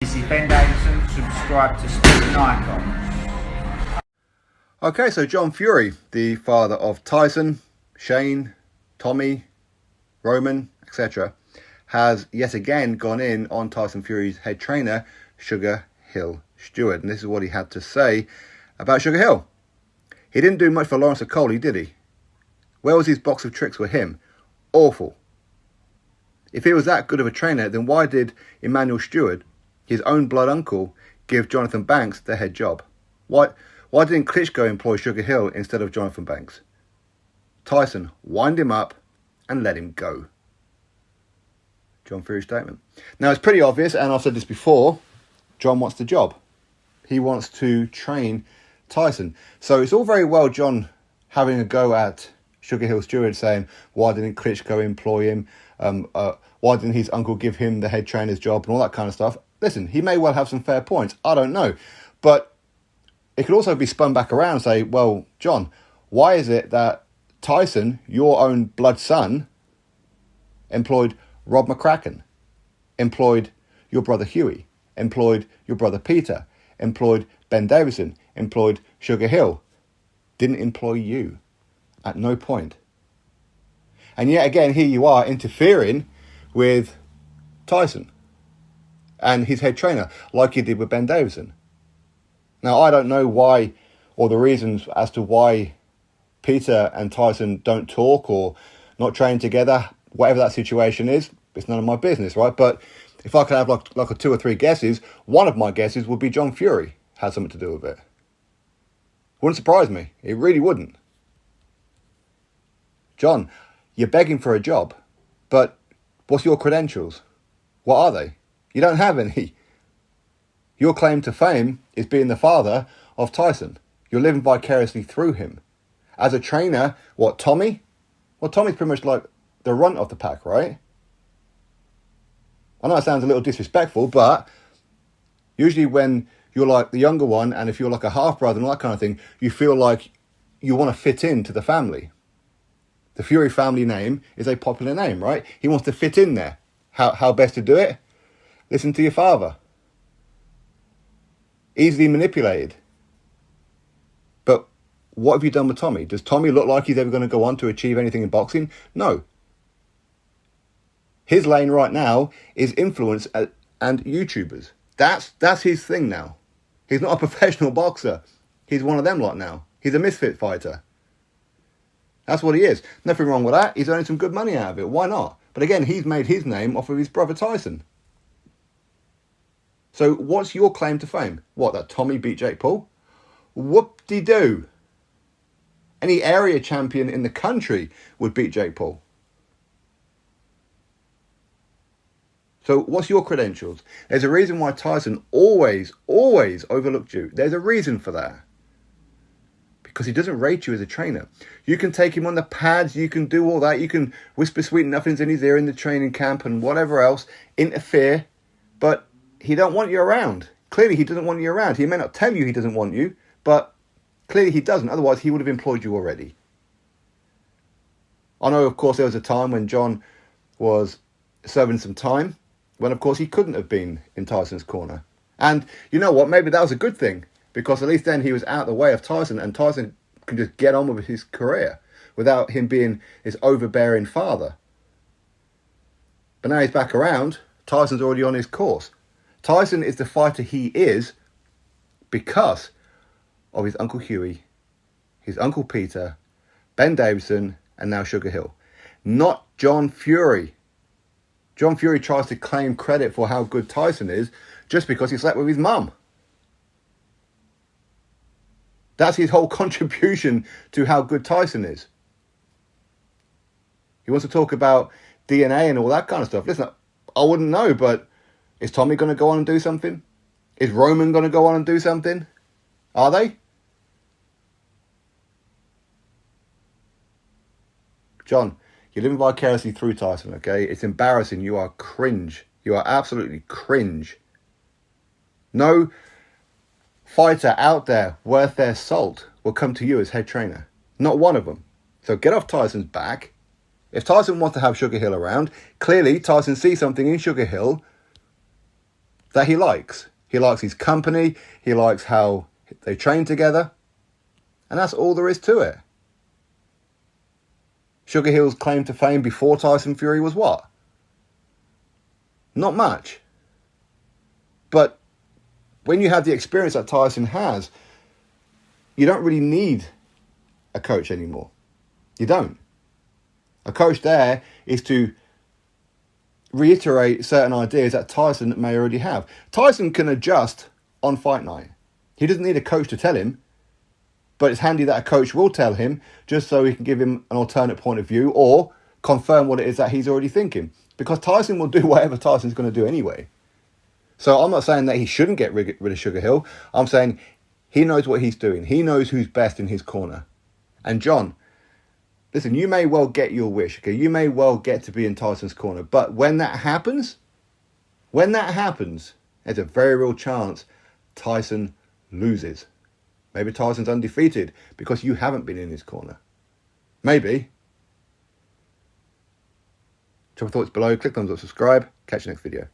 This is Ben Davison. Subscribe to Stephen Icon. Okay, so John Fury, the father of Tyson, Shane, Tommy, Roman, etc., has yet again gone in on Tyson Fury's head trainer, SugarHill Steward. And this is what he had to say about SugarHill. He didn't do much for Lawrence Okoli, did he? Where was his box of tricks for him? Awful. If he was that good of a trainer, then why did Emmanuel Steward, his own blood uncle, give Jonathan Banks the head job? Why didn't Klitschko employ SugarHill instead of Jonathan Banks? Tyson, wind him up and let him go. John Fury's statement. Now, it's pretty obvious, and I've said this before, John wants the job. He wants to train Tyson. So it's all very well John having a go at SugarHill Steward, saying, why didn't Klitschko employ him? Why didn't his uncle give him the head trainer's job and all that kind of stuff? Listen, he may well have some fair points. I don't know. But it could also be spun back around and say, well, John, why is it that Tyson, your own blood son, employed Rob McCracken, employed your brother Huey, employed your brother Peter, employed Ben Davison, employed SugarHill, didn't employ you at no point? And yet again, here you are interfering with Tyson and his head trainer, like you did with Ben Davison. Now, I don't know why, or the reasons as to why Peter and Tyson don't talk or not train together. Whatever that situation is, it's none of my business, right? But if I could have like a 2 or 3 guesses, one of my guesses would be John Fury had something to do with it. Wouldn't surprise me. It really wouldn't. John, you're begging for a job, but what's your credentials? What are they? You don't have any. Your claim to fame is being the father of Tyson. You're living vicariously through him. As a trainer, what, Tommy? Well, Tommy's pretty much like the runt of the pack, right? I know it sounds a little disrespectful, but usually when you're like the younger one, and if you're like a half-brother and all that kind of thing, you feel like you want to fit into the family. The Fury family name is a popular name, right? He wants to fit in there. How best to do it? Listen to your father. Easily manipulated. But what have you done with Tommy? Does Tommy look like he's ever going to go on to achieve anything in boxing? No. His lane right now is influence and YouTubers. That's his thing now. He's not a professional boxer. He's one of them lot now. He's a misfit fighter. That's what he is. Nothing wrong with that. He's earning some good money out of it. Why not? But again, he's made his name off of his brother Tyson. So what's your claim to fame? What, that Tommy beat Jake Paul? Whoop-de-doo. Any area champion in the country would beat Jake Paul. So what's your credentials? There's a reason why Tyson always overlooked you. There's a reason for that. Because he doesn't rate you as a trainer. You can take him on the pads, you can do all that, you can whisper sweet nothings in his ear in the training camp and whatever else, interfere, but he don't want you around. Clearly he doesn't want you around. He may not tell you he doesn't want you, but clearly he doesn't. Otherwise he would have employed you already. I know, of course, there was a time when John was serving some time, when, of course, he couldn't have been in Tyson's corner. And you know what? Maybe that was a good thing, because at least then he was out of the way of Tyson, and Tyson can just get on with his career without him being his overbearing father. But now he's back around. Tyson's already on his course. Tyson is the fighter he is because of his Uncle Huey, his Uncle Peter, Ben Davison, and now SugarHill. Not John Fury. John Fury tries to claim credit for how good Tyson is just because he slept with his mum. That's his whole contribution to how good Tyson is. He wants to talk about DNA and all that kind of stuff. Listen, I wouldn't know, but is Tommy going to go on and do something? Is Roman going to go on and do something? Are they? John, you're living vicariously through Tyson, okay? It's embarrassing. You are cringe. You are absolutely cringe. No fighter out there worth their salt will come to you as head trainer. Not one of them. So get off Tyson's back. If Tyson wants to have SugarHill around, clearly Tyson sees something in SugarHill that he likes. He likes his company. He likes how they train together. And that's all there is to it. SugarHill's claim to fame before Tyson Fury was what? Not much. But when you have the experience that Tyson has, you don't really need a coach anymore. You don't. A coach there is to reiterate certain ideas that Tyson may already have. Tyson can adjust on fight night. He doesn't need a coach to tell him, but it's handy that a coach will tell him just so he can give him an alternate point of view or confirm what it is that he's already thinking. Because Tyson will do whatever Tyson's going to do anyway. So I'm not saying that he shouldn't get rid of SugarHill. I'm saying he knows what he's doing. He knows who's best in his corner. And John, listen, you may well get your wish, okay? You may well get to be in Tyson's corner. But when that happens, there's a very real chance Tyson loses. Maybe Tyson's undefeated because you haven't been in his corner. Maybe. Drop your thoughts below, click thumbs up, subscribe. Catch you next video.